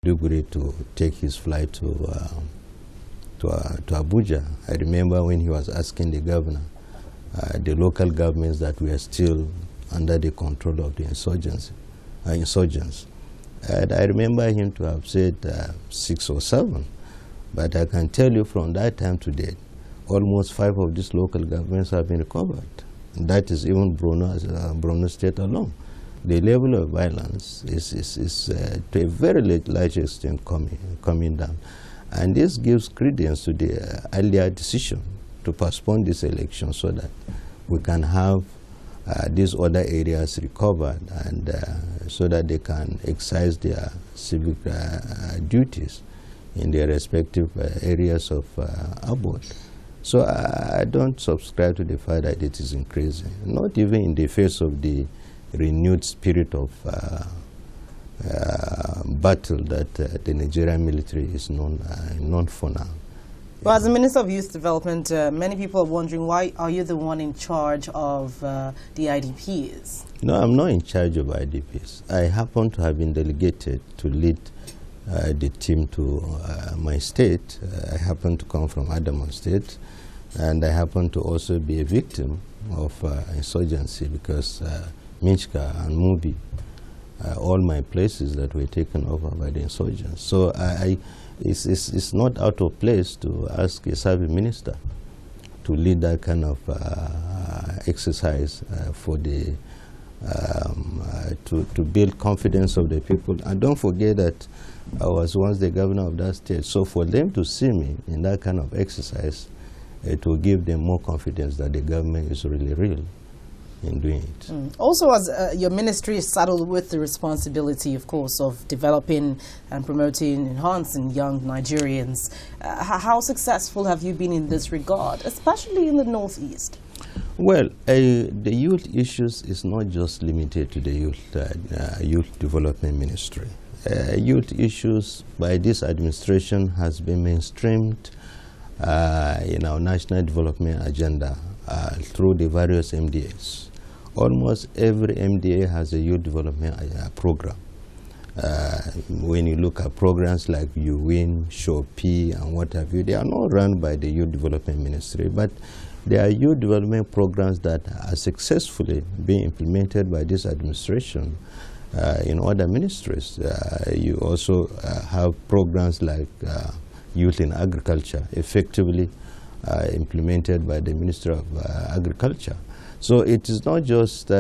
Maiduguri to take his flight to Abuja. I remember when he was asking the governor, the local governments that were still under the control of the insurgents. And I remember him to have said 6 or 7. But I can tell you from that time to date, almost 5 of these local governments have been recovered. And that is even Borno State alone. The level of violence is to a very large extent coming down. And this gives credence to the earlier decision to postpone this election so that we can have these other areas recovered and so that they can exercise their civic duties in their respective areas of abode. So I don't subscribe to the fact that it is increasing, not even in the face of the renewed spirit of battle that the Nigerian military is known for now. Well, as the Minister of Youth Development, many people are wondering, why are you the one in charge of the IDPs? No, I'm not in charge of IDPs. I happen to have been delegated to lead the team to my state. I happen to come from Adamawa State, and I happen to also be a victim of insurgency because Minchka and Mubi, all my places that were taken over by the insurgents. So it's not out of place to ask a service minister to lead that kind of exercise for the to build confidence of the people. And don't forget that I was once the governor of that state. So for them to see me in that kind of exercise, it will give them more confidence that the government is really real in doing it. Also, as your ministry is saddled with the responsibility, of course, of developing and promoting, enhancing young Nigerians, how successful have you been in this regard, especially in the Northeast? Well, the youth issues is not just limited to the youth development ministry. Youth issues by this administration has been mainstreamed in our national development agenda through the various MDAs. Almost every MDA has a youth development program. When you look at programs like UWIN, SHOP, and what have you, they are not run by the Youth Development Ministry, but they are youth development programs that are successfully being implemented by this administration in other ministries. You also have programs like Youth in Agriculture, effectively implemented by the Ministry of Agriculture. So it is not just,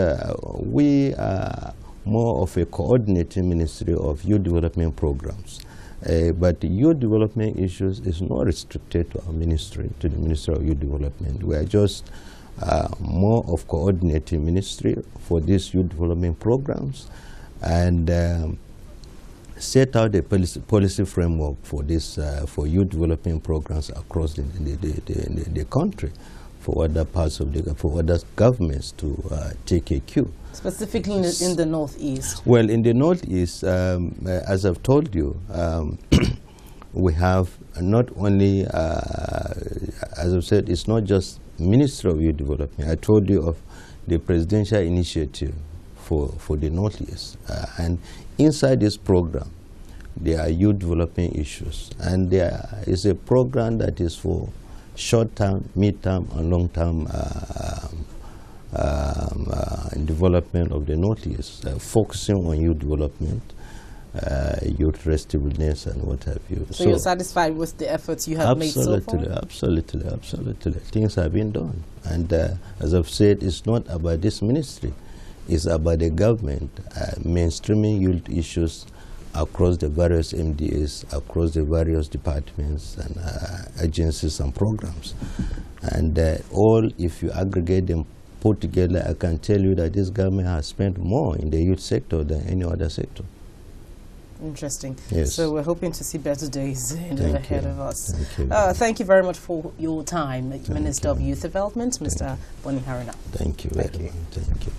we are more of a coordinating ministry of youth development programs. But youth development issues is not restricted to our ministry, to the Ministry of Youth Development. We are just more of coordinating ministry for these youth development programs and set out a policy framework for this, for youth development programs across the country, for other parts of for other governments to take a cue. Specifically in the Northeast? Well, in the Northeast, as I've told you, we have not only, as I've said, it's not just Ministry of Youth Development. I told you of the presidential initiative for the Northeast. And inside this program, there are youth development issues. And there is a program that is for short-term, mid-term, and long-term development of the Northeast, focusing on youth development, youth restiveness, and what have you. So you're satisfied with the efforts you have made so far? Absolutely. Things have been done. And as I've said, it's not about this ministry. It's about the government mainstreaming youth issues across the various MDAs, across the various departments and agencies and programs. And all, if you aggregate them, put together, I can tell you that this government has spent more in the youth sector than any other sector. Interesting. Yes. So we're hoping to see better days ahead of us. Thank you. Thank you very much for your time, Minister of Youth Development, Mr. Boni Haruna. Thank you very much. Thank you.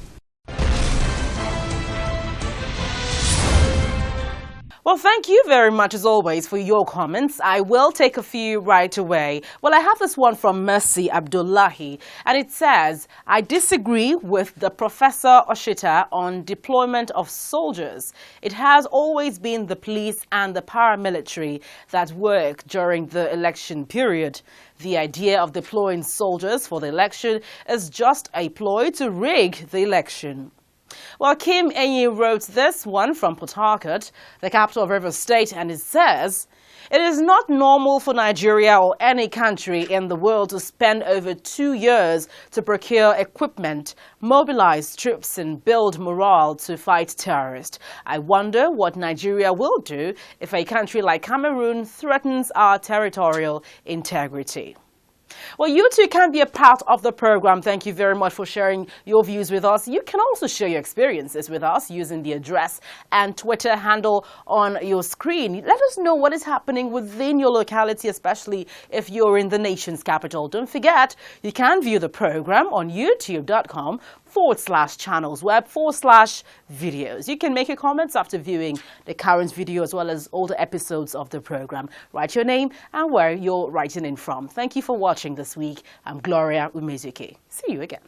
Well, thank you very much, as always, for your comments. I will take a few right away. Well, I have this one from Mercy Abdullahi, and it says, I disagree with the Professor Oshita on deployment of soldiers. It has always been the police and the paramilitary that work during the election period. The idea of deploying soldiers for the election is just a ploy to rig the election. Well, Kim Enyi wrote this one from Port Harcourt, the capital of Rivers State, and it says, it is not normal for Nigeria or any country in the world to spend over 2 years to procure equipment, mobilize troops and build morale to fight terrorists. I wonder what Nigeria will do if a country like Cameroon threatens our territorial integrity. Well, you too can be a part of the program. Thank you very much for sharing your views with us. You can also share your experiences with us using the address and Twitter handle on your screen. Let us know what is happening within your locality, especially if you're in the nation's capital. Don't forget, you can view the program on youtube.com/channelsweb/videos. You can make your comments after viewing the current video as well as older episodes of the program. Write your name and where you're writing in from. Thank you for watching this week. I'm Gloria Umezuki. See you again.